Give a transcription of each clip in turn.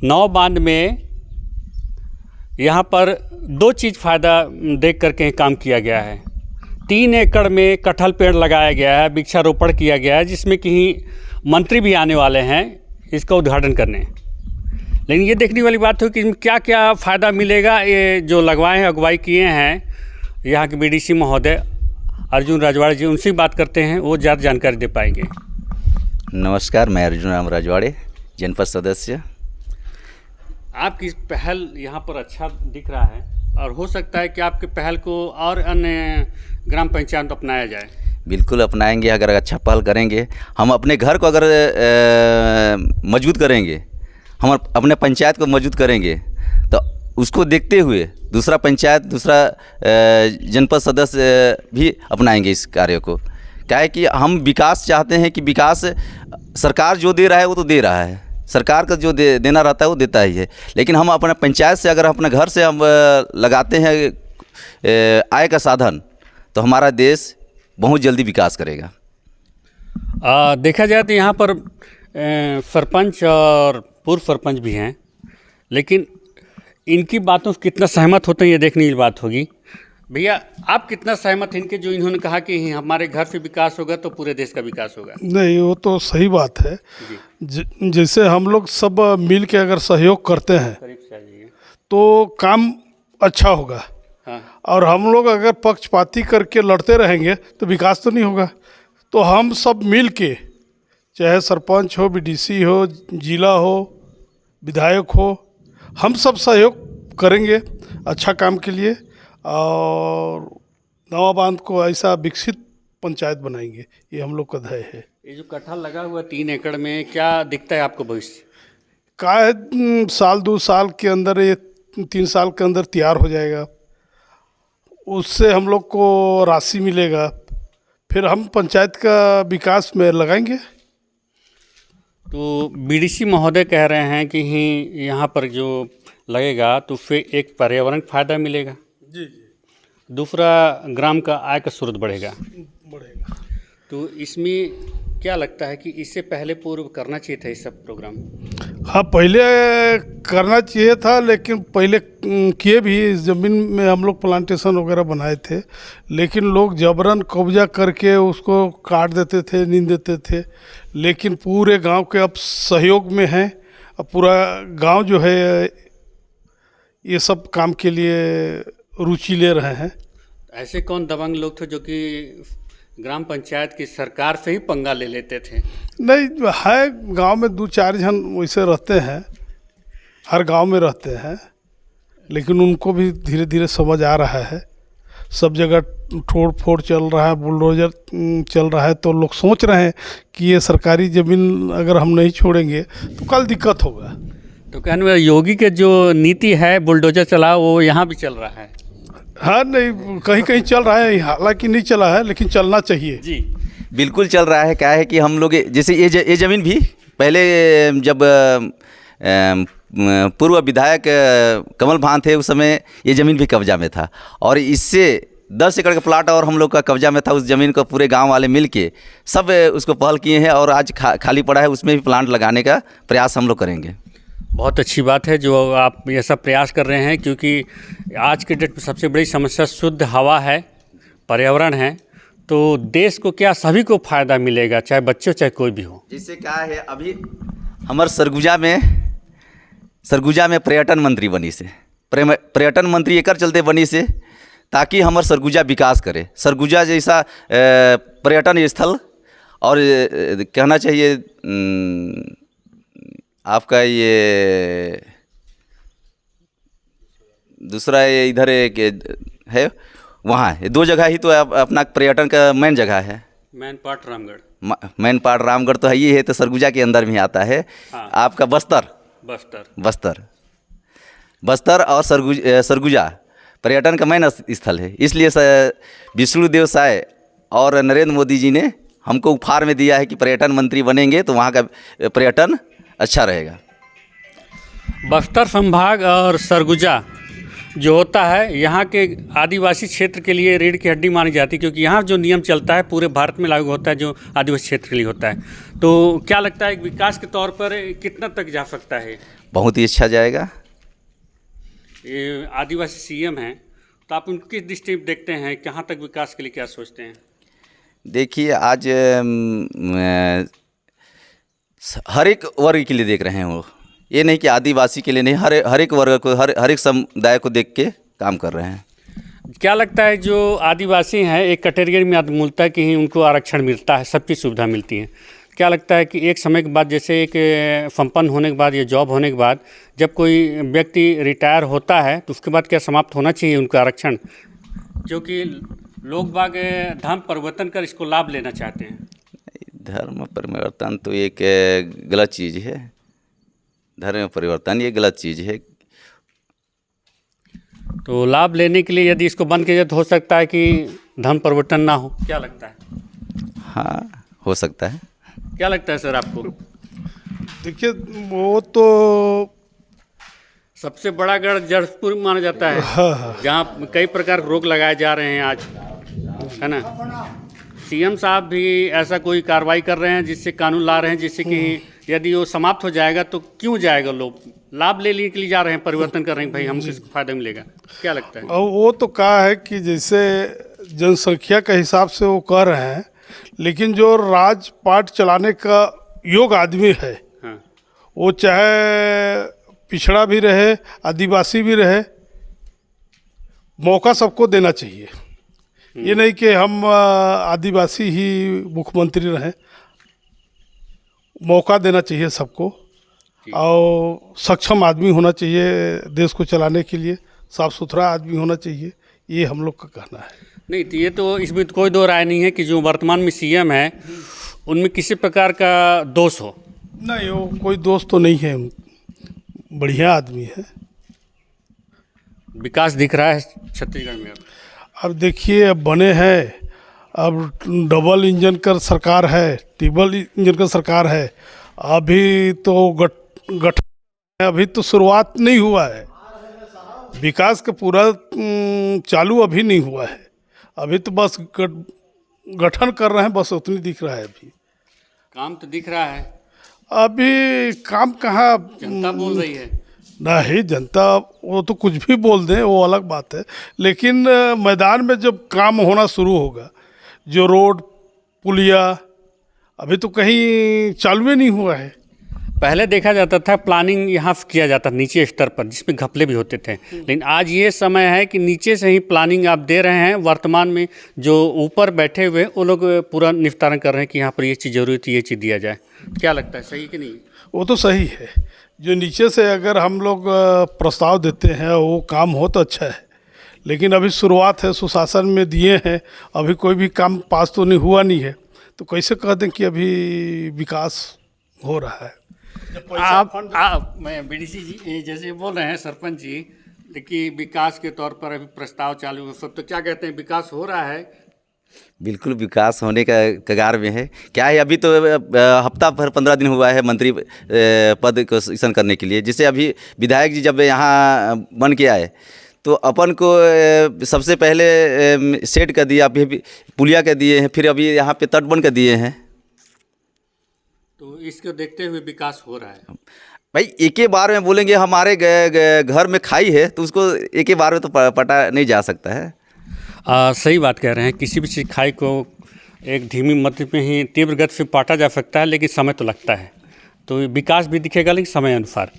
नौ बांध में यहाँ पर दो चीज़ फ़ायदा देख करके काम किया गया है। 3 एकड़ में कटहल पेड़ लगाया गया है, वृक्षारोपण किया गया है, जिसमें कि मंत्री भी आने वाले हैं इसका उद्घाटन करने। लेकिन ये देखने वाली बात है कि क्या क्या फ़ायदा मिलेगा। ये जो लगवाए हैं, अगुवाई किए हैं यहाँ के बीडीसी महोदय अर्जुन राजवाड़े जी, उनसे बात करते हैं, वो ज़्यादा जानकारी दे पाएंगे। नमस्कार, मैं अर्जुन राम राजवाड़े, जनपद सदस्य। आपकी पहल यहाँ पर अच्छा दिख रहा है और हो सकता है कि आपके पहल को और अन्य ग्राम पंचायत अपनाया जाए। बिल्कुल अपनाएंगे। अगर अच्छा पहल करेंगे, हम अपने घर को अगर मजबूत करेंगे, हम अपने पंचायत को मजबूत करेंगे, तो उसको देखते हुए दूसरा पंचायत, दूसरा जनपद सदस्य भी अपनाएंगे इस कार्य को। क्या है कि हम विकास चाहते हैं कि विकास सरकार जो दे रहा है वो तो दे रहा है, सरकार का जो देना रहता है वो देता ही है, लेकिन हम अपने पंचायत से, अगर अपने घर से हम लगाते हैं आय का साधन, तो हमारा देश बहुत जल्दी विकास करेगा। देखा जाए तो यहाँ पर सरपंच और पूर्व सरपंच भी हैं, लेकिन इनकी बातों से कितना सहमत होते हैं ये देखने की बात होगी। भैया, आप कितना सहमत हैं इनके, जो इन्होंने कहा कि हमारे घर से विकास होगा तो पूरे देश का विकास होगा? नहीं, वो तो सही बात है। जैसे हम लोग सब मिल के अगर सहयोग करते हैं तो काम अच्छा होगा। हाँ। और हम लोग अगर पक्षपाती करके लड़ते रहेंगे तो विकास तो नहीं होगा। तो हम सब मिल के, चाहे सरपंच हो, बीडीसी हो, जिला हो, विधायक हो, हम सब सहयोग करेंगे अच्छा काम के लिए और नवा बांध को ऐसा विकसित पंचायत बनाएंगे, ये हम लोग का ध्येय है। ये जो कटहल लगा हुआ 3 एकड़ में, क्या दिखता है आपको भविष्य? का है, साल 2 साल के अंदर, ये 3 साल के अंदर तैयार हो जाएगा। उससे हम लोग को राशि मिलेगा, फिर हम पंचायत का विकास में लगाएंगे। तो बीडीसी महोदय कह रहे हैं कि यहाँ पर जो लगेगा तो फिर एक पर्यावरण फ़ायदा मिलेगा जी। दूसरा ग्राम का आय का स्रोत बढ़ेगा। तो इसमें क्या लगता है कि इससे पहले पूर्व करना चाहिए था ये सब प्रोग्राम? हाँ, पहले करना चाहिए था, लेकिन पहले किए भी। इस ज़मीन में हम लोग प्लांटेशन वगैरह बनाए थे, लेकिन लोग जबरन कब्जा करके उसको काट देते थे, नींद देते थे। लेकिन पूरे गांव के अब सहयोग में हैं। अब पूरा गांव जो है ये सब काम के लिए रुचि ले रहे हैं। ऐसे कौन दबंग लोग थे जो कि ग्राम पंचायत की सरकार से ही पंगा ले लेते थे? नहीं है, गांव में 2-4 जन वैसे रहते हैं, हर गांव में रहते हैं, लेकिन उनको भी धीरे धीरे समझ आ रहा है। सब जगह तोड़ फोड़ चल रहा है, बुलडोजर चल रहा है, तो लोग सोच रहे हैं कि ये सरकारी ज़मीन अगर हम नहीं छोड़ेंगे तो कल दिक्कत होगा। तो कहने में योगी के जो नीति है बुलडोजर चलाओ, वो यहाँ भी चल रहा है? हाँ, नहीं, कहीं कहीं चल रहा है, हालांकि नहीं चला है, लेकिन चलना चाहिए। जी, बिल्कुल चल रहा है। क्या है कि हम लोग जैसे ये ज़मीन भी पहले, जब पूर्व विधायक कमल भान थे, उस समय ये ज़मीन भी कब्जा में था, और इससे 10 एकड़ का प्लाट और हम लोग का कब्जा में था। उस ज़मीन को पूरे गांव वाले मिल के सब उसको पहल किए हैं, और आज खाली पड़ा है, उसमें भी प्लांट लगाने का प्रयास हम लोग करेंगे। बहुत अच्छी बात है जो आप ये सब प्रयास कर रहे हैं, क्योंकि आज के डेट में सबसे बड़ी समस्या शुद्ध हवा है, पर्यावरण है। तो देश को क्या, सभी को फ़ायदा मिलेगा, चाहे बच्चे चाहे कोई भी हो। जैसे क्या है, अभी हमारे सरगुजा में पर्यटन मंत्री बनी से, पर्यटन मंत्री एक चलते बनी से ताकि हमारे सरगुजा विकास करे। सरगुजा जैसा पर्यटन स्थल, और कहना चाहिए आपका ये दूसरा, ये इधर एक है, वहाँ है 2 जगह ही तो अपना पर्यटन का मेन जगह है। मेन पार्ट रामगढ़ तो है ही है, तो सरगुजा के अंदर भी आता है। हाँ। आपका बस्तर और सरगुजा पर्यटन का मेन स्थल है। इसलिए विष्णुदेव साय और नरेंद्र मोदी जी ने हमको उपहार में दिया है कि पर्यटन मंत्री बनेंगे तो वहाँ का पर्यटन अच्छा रहेगा। बस्तर संभाग और सरगुजा जो होता है, यहाँ के आदिवासी क्षेत्र के लिए रीढ़ की हड्डी मानी जाती है, क्योंकि यहाँ जो नियम चलता है पूरे भारत में लागू होता है, जो आदिवासी क्षेत्र के लिए होता है। तो क्या लगता है विकास के तौर पर कितना तक जा सकता है? बहुत ही अच्छा जाएगा। ये आदिवासी सीएम हैं, तो आप उनको किस दृष्टि में देखते हैं, कहाँ तक विकास के लिए क्या सोचते हैं? देखिए आज हर एक वर्ग के लिए देख रहे हैं वो, ये नहीं कि आदिवासी के लिए नहीं, हर एक वर्ग को, हर एक समुदाय को देख के काम कर रहे हैं। क्या लगता है जो आदिवासी हैं एक कैटेगरी में मूलतः कि ही उनको आरक्षण मिलता है, सब चीज़ सुविधा मिलती है, क्या लगता है कि एक समय के बाद जैसे एक संपन्न होने के बाद या जॉब होने के बाद जब कोई व्यक्ति रिटायर होता है तो उसके बाद क्या समाप्त होना चाहिए उनका आरक्षण, क्योंकि लोग बाग धर्म परिवर्तन कर इसको लाभ लेना चाहते हैं? धर्म परिवर्तन तो एक गलत चीज़ है, धर्म परिवर्तन ये गलत चीज़ है। तो लाभ लेने के लिए यदि इसको बंद किया जाए तो हो सकता है कि धर्म परिवर्तन ना हो, क्या लगता है? हाँ, हो सकता है। क्या लगता है सर आपको? देखिए वो तो सबसे बड़ा गढ़ जशपुर माना जाता है, जहाँ कई प्रकार के रोग लगाए जा रहे हैं आज, है ना? सीएम साहब भी ऐसा कोई कार्रवाई कर रहे हैं जिससे कानून ला रहे हैं जिससे कि यदि वो समाप्त हो जाएगा तो क्यों जाएगा, लोग लाभ लेने के लिए जा रहे हैं, परिवर्तन कर रहे हैं, भाई हमको इसको फायदा मिलेगा, क्या लगता है? और वो तो कहा है कि जैसे जनसंख्या के हिसाब से वो कर रहे हैं, लेकिन जो राजपाट चलाने का योग्य आदमी है, हाँ, वो चाहे पिछड़ा भी रहे, आदिवासी भी रहे, मौका सबको देना चाहिए। ये नहीं कि हम आदिवासी ही मुख्यमंत्री रहें, मौका देना चाहिए सबको, और सक्षम आदमी होना चाहिए देश को चलाने के लिए, साफ सुथरा आदमी होना चाहिए, ये हम लोग का कहना है। नहीं तो ये तो इसमें तो कोई दो राय नहीं है कि जो वर्तमान में सीएम है उनमें किसी प्रकार का दोष हो। नहीं, वो कोई दोस्त तो नहीं है, बढ़िया आदमी है। विकास दिख रहा है छत्तीसगढ़ में अब देखिए अब बने हैं, अब डबल इंजन का सरकार है, ट्रिपल इंजन का सरकार है, अभी तो गठन अभी तो शुरुआत नहीं हुआ है, विकास का पूरा चालू अभी नहीं हुआ है, अभी तो बस गठन कर रहे हैं, बस उतनी दिख रहा है। अभी काम तो दिख रहा है, अभी काम कहाँ, जनता बोल रही है। नहीं, जनता वो तो कुछ भी बोल दें, वो अलग बात है, लेकिन मैदान में जब काम होना शुरू होगा, जो रोड पुलिया अभी तो कहीं चालू ही नहीं हुआ है। पहले देखा जाता था प्लानिंग यहाँ किया जाता नीचे स्तर पर, जिसमें घपले भी होते थे, लेकिन आज ये समय है कि नीचे से ही प्लानिंग आप दे रहे हैं, वर्तमान में जो ऊपर बैठे हुए वो लोग पूरा निस्तारण कर रहे हैं कि यहाँ पर ये चीज़ जरूरी थी, ये चीज़ दिया जाए। क्या लगता है, सही कि नहीं? वो तो सही है, जो नीचे से अगर हम लोग प्रस्ताव देते हैं वो काम हो तो अच्छा है, लेकिन अभी शुरुआत है, सुशासन में दिए हैं, अभी कोई भी काम पास तो नहीं हुआ नहीं है, तो कैसे कह दें कि अभी विकास हो रहा है? आप मैं बीडीसी जी जैसे बोल रहे हैं सरपंच जी कि विकास के तौर पर अभी प्रस्ताव चालू है सब, तो क्या कहते हैं, विकास हो रहा है? बिल्कुल विकास होने का कगार में है। क्या है, अभी तो हफ्ता भर 15 दिन हुआ है मंत्री पद को शासन करने के लिए, जिससे अभी विधायक जी जब यहाँ बन के आए तो अपन को सबसे पहले सेट कर दिया, अभी पुलिया का दिए हैं, फिर अभी यहाँ पे तटबंध का दिए हैं। तो इसको देखते हुए विकास हो रहा है। भाई एक ही बार में बोलेंगे हमारे घर में खाई है तो उसको एक ही बार में तो पटा नहीं जा सकता है। सही बात कह रहे हैं, किसी भी चीज़ खाई को एक धीमी मत में ही तीव्र गति से पाटा जा सकता है, लेकिन समय तो लगता है, तो विकास भी दिखेगा लेकिन समय अनुसार।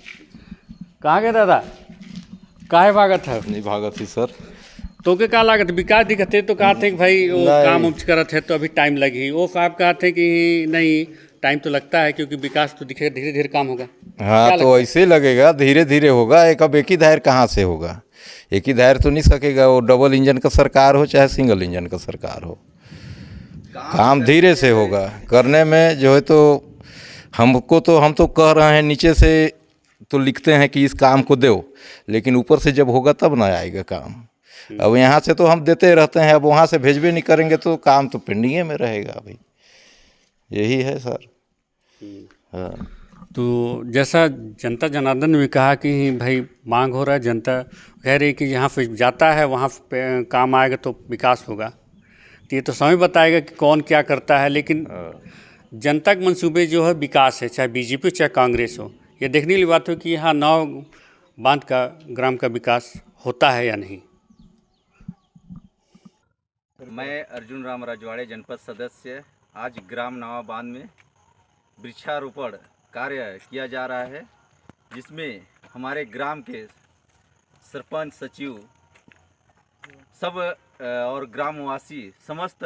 कहाँ गए दादा, काहे भागत है? नहीं भागत ही सर, तो के का लागत विकास दिखते तो कहा थे कि भाई वो काम उच करत है तो अभी टाइम लगी, वो साहब कहा थे कि नहीं टाइम तो लगता है क्योंकि विकास तो दिखेगा, धीरे धीरे काम होगा। हाँ तो ऐसे लगेगा, धीरे धीरे होगा, एक ही दायर कहाँ से होगा, एक ही दायर तो नहीं सकेगा, वो डबल इंजन का सरकार हो चाहे सिंगल इंजन का सरकार हो, काम धीरे से होगा। करने में जो है तो हम तो कह रहे हैं नीचे से तो लिखते हैं कि इस काम को दो, लेकिन ऊपर से जब होगा तब ना आएगा काम। अब यहाँ से तो हम देते रहते हैं, अब वहाँ से भेजबे नहीं करेंगे तो काम तो पेंडिंग में रहेगा भाई, यही है सर। हाँ तो जैसा जनता जनार्दन ने भी कहा कि भाई मांग हो रहा है, जनता कह रही कि यहाँ पे जाता है वहाँ पे काम आएगा तो विकास होगा, तो ये तो समय बताएगा कि कौन क्या करता है, लेकिन जनता के मंसूबे जो है विकास है, चाहे बीजेपी चाहे कांग्रेस हो, ये देखने वाली बात हो कि यहाँ नाव बांध का ग्राम का विकास होता है या नहीं। मैं अर्जुन राम राजवाड़े, जनपद सदस्य। आज ग्राम नावा बांध में वृक्षारोपण कार्य किया जा रहा है, जिसमें हमारे ग्राम के सरपंच, सचिव सब और ग्रामवासी समस्त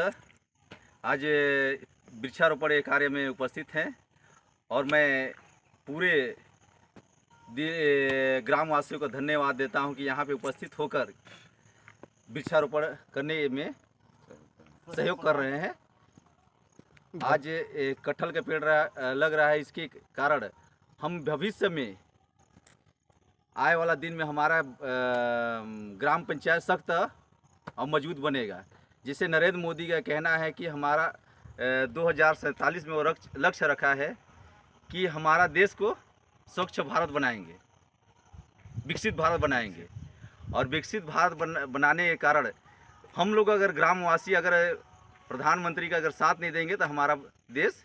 आज वृक्षारोपण के कार्य में उपस्थित हैं। और मैं पूरे ग्रामवासियों को धन्यवाद देता हूं कि यहाँ पे उपस्थित होकर वृक्षारोपण करने में सहयोग कर रहे हैं। आज कटहल का पेड़ लग रहा है, इसके कारण हम भविष्य में आए वाला दिन में हमारा ग्राम पंचायत सख्त और मजबूत बनेगा। जिसे नरेंद्र मोदी का कहना है कि हमारा 2047 में वो लक्ष्य रखा है कि हमारा देश को स्वच्छ भारत बनाएंगे, विकसित भारत बनाएंगे। और विकसित भारत बनाने के कारण हम लोग अगर ग्रामवासी अगर प्रधानमंत्री का अगर साथ नहीं देंगे तो हमारा देश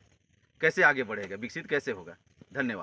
कैसे आगे बढ़ेगा, विकसित कैसे होगा। धन्यवाद।